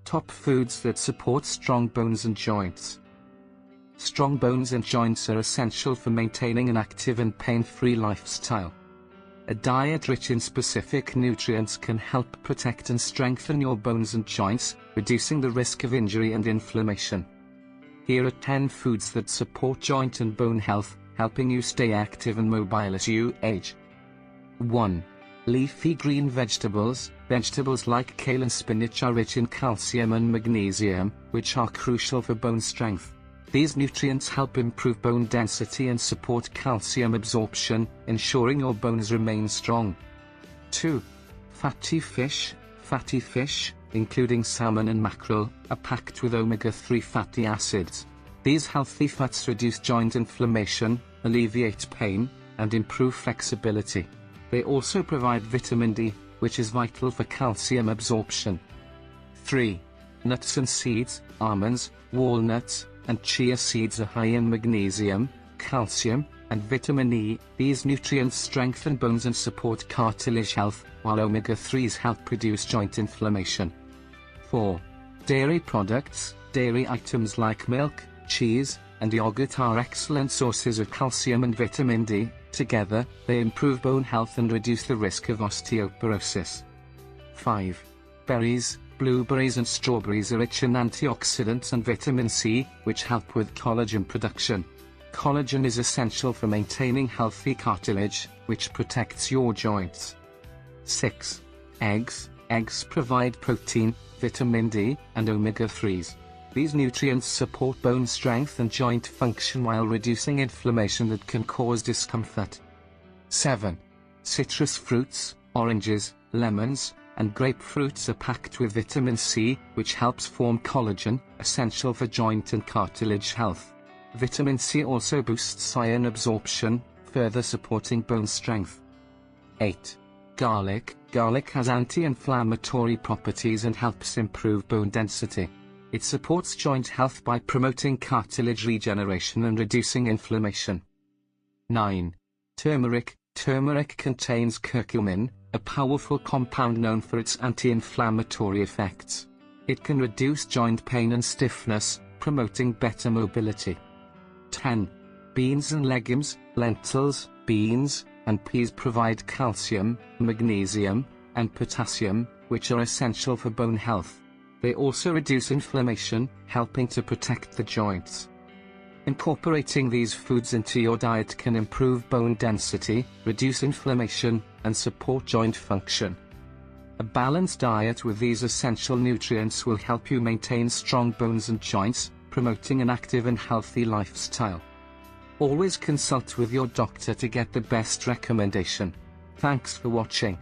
Top foods that support strong bones and joints. Strong bones and joints are essential for maintaining an active and pain-free lifestyle. A diet rich in specific nutrients can help protect and strengthen your bones and joints, reducing the risk of injury and inflammation. Here are 10 foods that support joint and bone health, helping you stay active and mobile as you age. 1. Leafy green vegetables. Vegetables like kale and spinach are rich in calcium and magnesium, which are crucial for bone strength. These nutrients help improve bone density and support calcium absorption, ensuring your bones remain strong. 2. Fatty fish. Fatty fish, including salmon and mackerel, are packed with omega-3 fatty acids. These healthy fats reduce joint inflammation, alleviate pain, and improve flexibility. They also provide vitamin D, which is vital for calcium absorption. 3. Nuts and seeds. Almonds, walnuts, and chia seeds are high in magnesium, calcium, and vitamin E. These nutrients strengthen bones and support cartilage health, while omega-3s help reduce joint inflammation. 4. Dairy products. Dairy items like milk, cheese, and yogurt are excellent sources of calcium and vitamin D. Together, they improve bone health and reduce the risk of osteoporosis. 5. Berries. Blueberries and strawberries are rich in antioxidants and vitamin C, which help with collagen production. Collagen is essential for maintaining healthy cartilage, which protects your joints. 6. Eggs. Eggs provide protein, vitamin D, and omega-3s. These nutrients support bone strength and joint function while reducing inflammation that can cause discomfort. 7. Citrus fruits. Oranges, lemons, and grapefruits are packed with vitamin C, which helps form collagen, essential for joint and cartilage health. Vitamin C also boosts iron absorption, further supporting bone strength. 8. Garlic. Garlic has anti-inflammatory properties and helps improve bone density. It supports joint health by promoting cartilage regeneration and reducing inflammation. 9. Turmeric. Turmeric contains curcumin, a powerful compound known for its anti-inflammatory effects. It can reduce joint pain and stiffness, promoting better mobility. 10. Beans and legumes. Lentils, beans, and peas provide calcium, magnesium, and potassium, which are essential for bone health. They also reduce inflammation, helping to protect the joints. Incorporating these foods into your diet can improve bone density, reduce inflammation, and support joint function. A balanced diet with these essential nutrients will help you maintain strong bones and joints, promoting an active and healthy lifestyle. Always consult with your doctor to get the best recommendation. Thanks for watching.